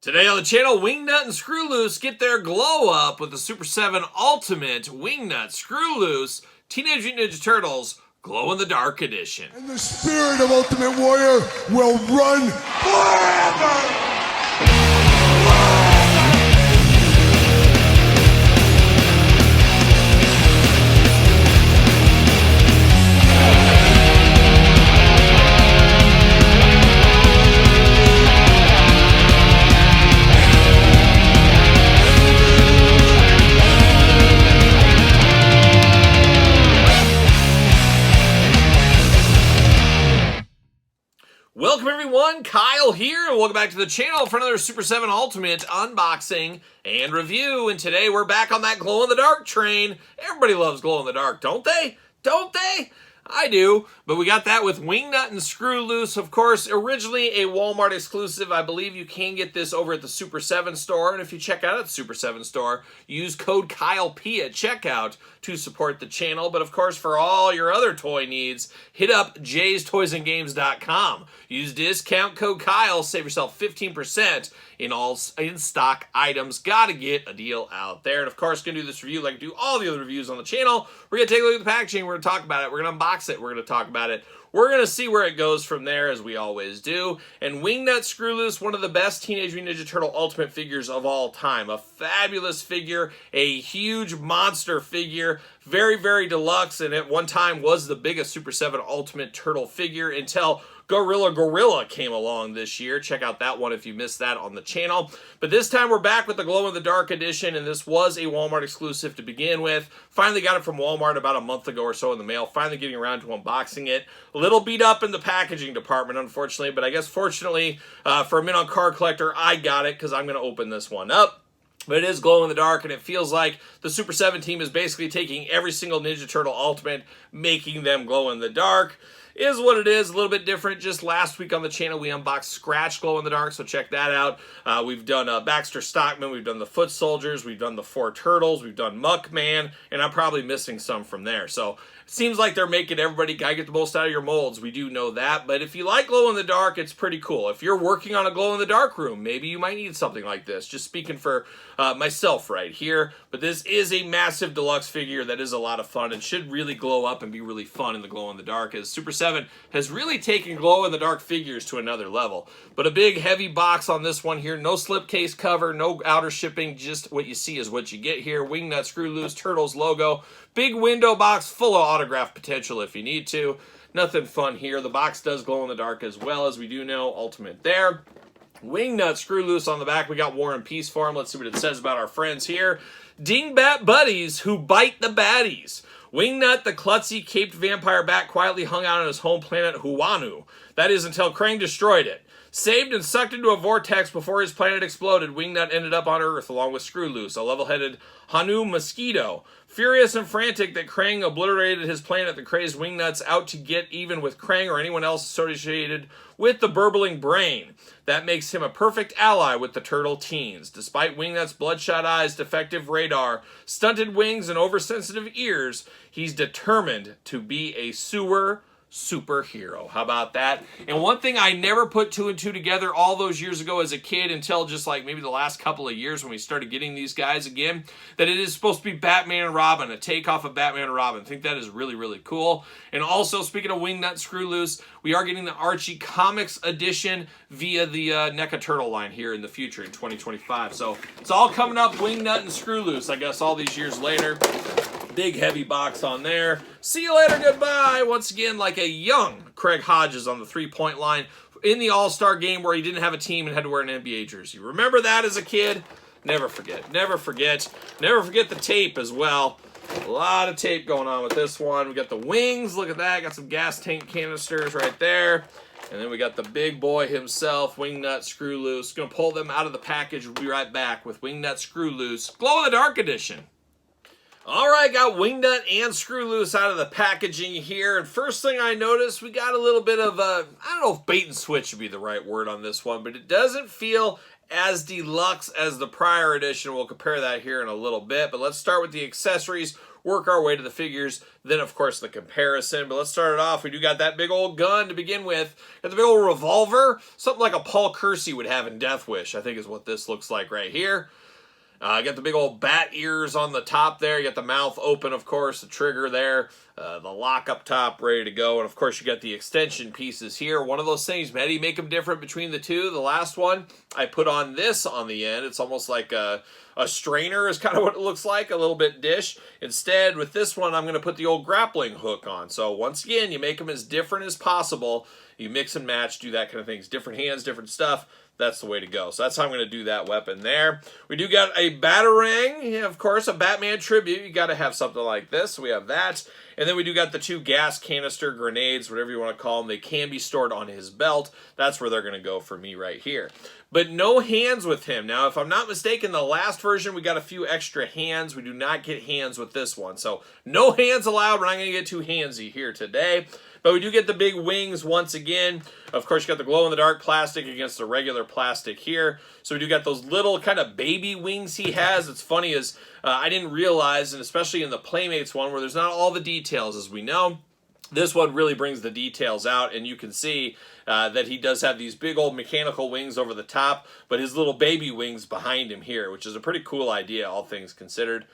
Today on the channel, Wingnut and Screwloose get their glow up with the Super 7 Ultimate Wingnut Screwloose Teenage Mutant Ninja Turtles Glow in the Dark Edition. And the spirit of Ultimate Warrior will run forever! Welcome everyone, Kyle here, and welcome back to the channel for another Super 7 Ultimate unboxing and review. And today we're back on that glow-in-the-dark train. Everybody loves glow-in-the-dark, don't they? Don't they? I do, but we got that with Wingnut and Screwloose, of course, originally a Walmart exclusive. I believe you can get this over at the Super 7 store, and if you check out at the Super 7 store, use code KYLEP at checkout to support the channel. But of course, for all your other toy needs, hit up jaystoysandgames.com. Use discount code Kyle, save yourself 15% in all in-stock items. Gotta get a deal out there. And of course, gonna do this review like I do all the other reviews on the channel. We're gonna take a look at the packaging, we're gonna talk about it, we're gonna unbox it, we're gonna talk about it. We're gonna see where it goes from there, as we always do. And Wingnut Screwloose, one of the best Teenage Mutant Ninja Turtle Ultimate figures of all time. A fabulous figure, a huge monster figure, very, very deluxe, and at one time was the biggest Super 7 Ultimate Turtle figure until Gorilla came along this year. Check out that one if you missed that on the channel. But this time we're back with the Glow in the Dark edition, and this was a Walmart exclusive to begin with. Finally got it from Walmart about a month ago or so in the mail. Finally getting around to unboxing it. A little beat up in the packaging department, unfortunately, but I guess fortunately for a Mint on Card Collector, I got it because I'm going to open this one up. But it is glow in the dark, and it feels like the Super 7 team is basically taking every single Ninja Turtle Ultimate, making them glow in the dark. Is what it is, a little bit different. Just last week on the channel, we unboxed Scratch Glow in the Dark, so check that out. We've done Baxter Stockman, we've done the Foot Soldiers, we've done the 4 Turtles, we've done Muckman, and I'm probably missing some from there. So it seems like they're making everybody gotta get the most out of your molds. We do know that, but if you like glow in the dark, it's pretty cool. If you're working on a glow in the dark room, maybe you might need something like this. Just speaking for myself right here, but this is a massive deluxe figure that is a lot of fun and should really glow up and be really fun in the glow in the dark, as Super 7 has really taken glow in the dark figures to another level. But a big heavy box on this one here, no slipcase cover, no outer shipping, just what you see is what you get here. Wingnut Screwloose Turtles logo, big window box full of autograph potential if you need to. Nothing fun here. The box does glow in the dark as well, as we do know, Ultimate there. Wingnut Screwloose on the back. We got War and Peace for him. Let's see what it says about our friends here. Dingbat buddies who bite the baddies. Wingnut, the klutzy, caped vampire bat, quietly hung out on his home planet Huanu. That is until Krang destroyed it. Saved and sucked into a vortex before his planet exploded, Wingnut ended up on Earth along with Screwloose, a level-headed Hanu mosquito. Furious and frantic that Krang obliterated his planet, the crazed Wingnut's out to get even with Krang or anyone else associated with the burbling brain. That makes him a perfect ally with the turtle teens. Despite Wingnut's bloodshot eyes, defective radar, stunted wings, and oversensitive ears, he's determined to be a sewer superhero. How about that? And one thing I never put 2 and 2 together all those years ago as a kid until just like maybe the last couple of years when we started getting these guys again, that it is supposed to be Batman and Robin, a takeoff of Batman and Robin. I think that is really, really cool. And also, speaking of Wingnut Screwloose, we are getting the Archie Comics edition via the NECA Turtle line here in the future in 2025. So it's all coming up Wingnut and Screwloose, I guess, all these years later. Big heavy box on there. See you later, goodbye. Once again, like a young Craig Hodges on the 3-point line in the All-Star game where he didn't have a team and had to wear an NBA jersey. Remember that as a kid? Never forget. Never forget. Never forget the tape as well. A lot of tape going on with this one. We got the wings. Look at that. Got some gas tank canisters right there. And then we got the big boy himself, Wingnut Screwloose. Going to pull them out of the package. We'll be right back with Wingnut Screwloose Glow in the Dark Edition. Alright, got Wingnut and Screwloose out of the packaging here, and first thing I noticed, we got a little bit of a, I don't know if bait and switch would be the right word on this one, but it doesn't feel as deluxe as the prior edition. We'll compare that here in a little bit, but let's start with the accessories, work our way to the figures, then of course the comparison. But let's start it off. We do got that big old gun to begin with. Got the big old revolver, something like a Paul Kersey would have in Death Wish, I think is what this looks like right here. Got the big old bat ears on the top there. You got the mouth open, of course, the trigger there, the lock up top ready to go. And, of course, you got the extension pieces here. One of those things, Mehdi, make them different between the two. The last one, I put on this on the end. It's almost like a strainer is kind of what it looks like, a little bit dish. Instead, with this one, I'm going to put the old grappling hook on. So, once again, you make them as different as possible. You mix and match, do that kind of things. Different hands, different stuff. That's the way to go. So that's how I'm going to do that weapon there. We do got a Batarang. Yeah, of course, a Batman tribute. You got to have something like this. So we have that. And then we do got the 2 gas canister grenades, whatever you want to call them. They can be stored on his belt. That's where they're going to go for me right here. But no hands with him. Now, if I'm not mistaken, the last version, we got a few extra hands. We do not get hands with this one. So no hands allowed. We're not going to get too handsy here today. But we do get the big wings once again. Of course, you got the glow-in-the-dark plastic against the regular plastic here. So we do got those little kind of baby wings he has. It's funny as I didn't realize, and especially in the Playmates one where there's not all the details as we know, this one really brings the details out, and you can see that he does have these big old mechanical wings over the top, but his little baby wings behind him here, which is a pretty cool idea, all things considered.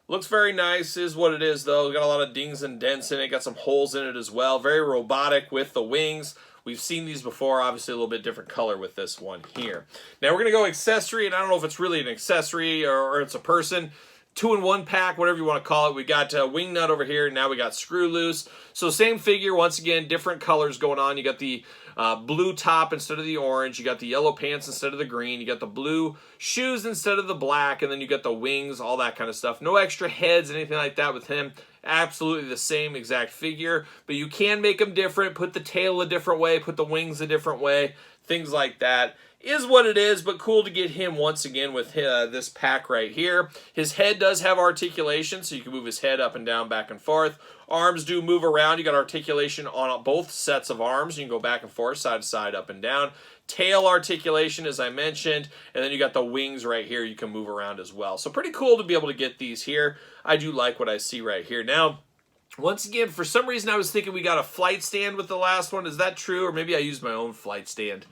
Looks very nice, is what it is, though. Got a lot of dings and dents in it. Got some holes in it as well. Very robotic with the wings. We've seen these before. Obviously, a little bit different color with this one here. Now, we're going to go accessory, and I don't know if it's really an accessory or it's a person. 2-in-1 pack, whatever you want to call it. We got Wingnut over here. Now we got Screwloose. So same figure. Once again, different colors going on. You got the blue top instead of the orange. You got the yellow pants instead of the green. You got the blue shoes instead of the black. And then you got the wings, all that kind of stuff. No extra heads, anything like that with him. Absolutely the same exact figure. But you can make them different. Put the tail a different way. Put the wings a different way. Things like that. Is what it is, but cool to get him once again with this pack right here. His head does have articulation, so you can move his head up and down, back and forth. Arms do move around. You got articulation on both sets of arms. You can go back and forth, side to side, up and down. Tail articulation, as I mentioned, and then you got the wings right here. You can move around as well. So pretty cool to be able to get these here. I do like what I see right here. Now, once again, for some reason I was thinking we got a flight stand with the last one. Is that true? Or maybe I used my own flight stand.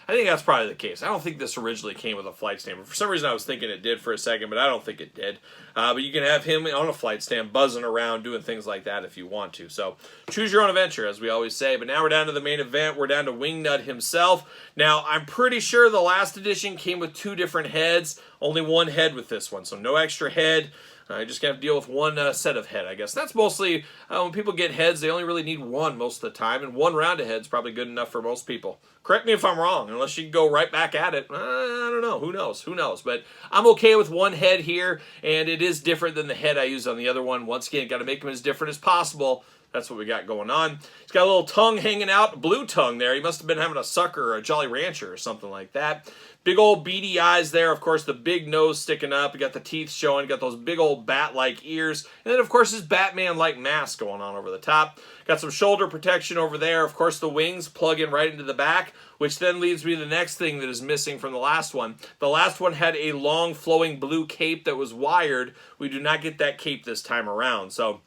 I think that's probably the case. I don't think this originally came with a flight stand, but for some reason I was thinking it did for a second, but I don't think it did. But you can have him on a flight stand, buzzing around, doing things like that if you want to. So choose your own adventure, as we always say. But now we're down to the main event. We're down to Wingnut himself. Now, I'm pretty sure the last edition came with 2 different heads, only 1 head with this one, so no extra head. You just got to deal with 1 set of head, I guess. That's mostly, when people get heads, they only really need 1 most of the time, and 1 round of head's probably good enough for most people. Correct me if I'm wrong, unless you go right back at it. I don't know. Who knows? Who knows? But I'm okay with 1 head here, and it is different than the head I used on the other one. Once again, got to make them as different as possible. That's what we got going on. He's got a little tongue hanging out, blue tongue there. He must have been having a sucker or a Jolly Rancher or something like that. Big old beady eyes there. Of course, the big nose sticking up. You got the teeth showing. You got those big old bat-like ears. And then, of course, his Batman-like mask going on over the top. Got some shoulder protection over there. Of course, the wings plug in right into the back, which then leads me to the next thing that is missing from the last one. The last one had a long, flowing blue cape that was wired. We do not get that cape this time around. So,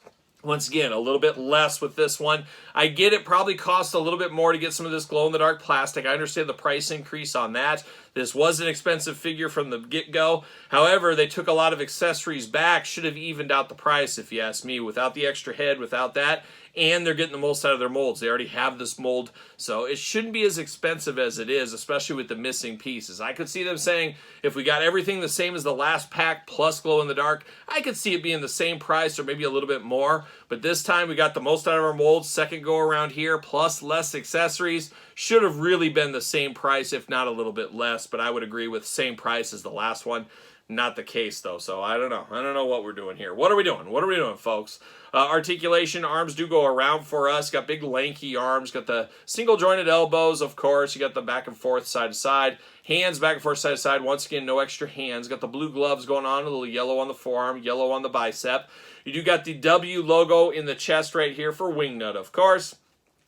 once again, a little bit less with this one. I get it probably costs a little bit more to get some of this glow-in-the-dark plastic. I understand the price increase on that. This was an expensive figure from the get-go. However, they took a lot of accessories back. Should have evened out the price, if you ask me, without the extra head, without that. And they're getting the most out of their molds. They already have this mold, so it shouldn't be as expensive as it is, especially with the missing pieces. I could see them saying, if we got everything the same as the last pack plus glow-in-the-dark, I could see it being the same price or maybe a little bit more. But this time, we got the most out of our molds, second go-around here, plus less accessories. Should have really been the same price, if not a little bit less, but I would agree with same price as the last one. Not the case, though, so I don't know. I don't know what we're doing here. What are we doing? What are we doing, folks? Articulation, arms do go around for us. Got big, lanky arms. Got the single-jointed elbows, of course. You got the back and forth, side to side. Hands back and forth, side to side. Once again, no extra hands. Got the blue gloves going on. A little yellow on the forearm, yellow on the bicep. You do got the W logo in the chest right here for Wingnut, of course.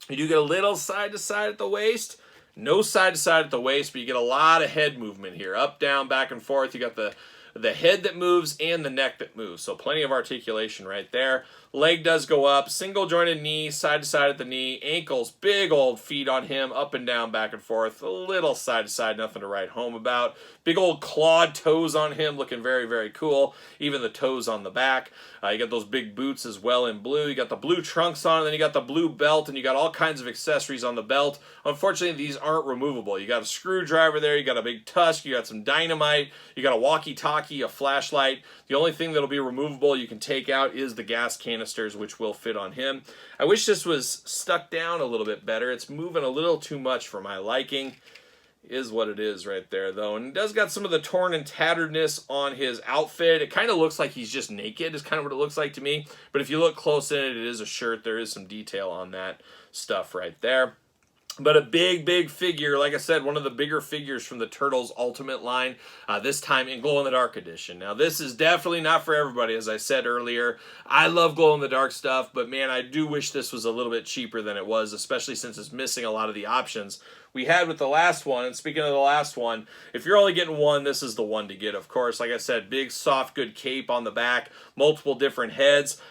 You do get a little side to side at the waist. No side to side at the waist, but you get a lot of head movement here. Up, down, back and forth. You got the head that moves and the neck that moves. So plenty of articulation right there. Leg does go up, single jointed knee, side to side at the knee, ankles, big old feet on him, up and down, back and forth, a little side to side, nothing to write home about. Big old clawed toes on him, looking very, very cool. Even the toes on the back. You got those big boots as well in blue. You got the blue trunks on, and then you got the blue belt, and you got all kinds of accessories on the belt. Unfortunately, these aren't removable. You got a screwdriver there, you got a big tusk, you got some dynamite, you got a walkie-talkie, a flashlight. The only thing that'll be removable you can take out is the gas canisters, which will fit on him. I wish this was stuck down a little bit better. It's moving a little too much for my liking. Is what it is right there, though. And it does got some of the torn and tatteredness on his outfit. It kind of looks like he's just naked is kind of what it looks like to me. But if you look close in it, it is a shirt. There is some detail on that stuff right there. But a big, big figure, like I said, one of the bigger figures from the Turtles Ultimate line, this time in glow-in-the-dark edition. Now, this is definitely not for everybody, as I said earlier. I love glow-in-the-dark stuff, but man, I do wish this was a little bit cheaper than it was, especially since it's missing a lot of the options we had with the last one. And speaking of the last one, if you're only getting one, this is the one to get, of course. Like I said, big, soft, good cape on the back, multiple different heads.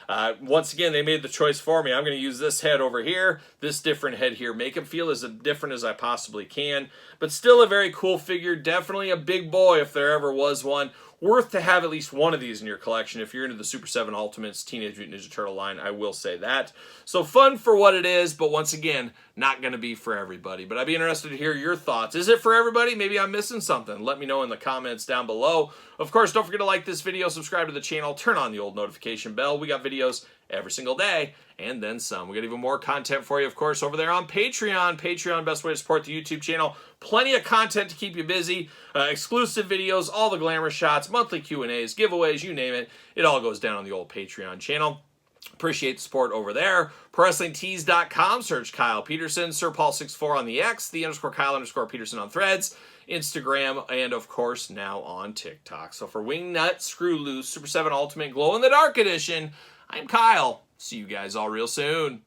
Once again, they made the choice for me. I'm going to use this head over here, this different head here, make him feel as different as I possibly can, but still a very cool figure. Definitely a big boy if there ever was one. Worth to have at least one of these in your collection if you're into the Super 7 Ultimates Teenage Mutant Ninja Turtle line. I will say that. So fun for what it is, but once again, not going to be for everybody. But I'd be interested to hear your thoughts. Is it for everybody? Maybe I'm missing something. Let me know in the comments down below. Of course, don't forget to like this video, subscribe to the channel, turn on the old notification bell. We got videos every single day, and then some. We got even more content for you, of course, over there on Patreon. Patreon, best way to support the YouTube channel. Plenty of content to keep you busy. Exclusive videos, all the glamour shots, monthly Q&As, giveaways, you name it. It all goes down on the old Patreon channel. Appreciate the support over there. ProWrestlingTees.com. Search Kyle Peterson. SirPaul64 on the X. _Kyle_Peterson on Threads. Instagram. And, of course, now on TikTok. So for Wingnut Screwloose Super 7 Ultimate Glow in the Dark Edition, I'm Kyle. See you guys all real soon.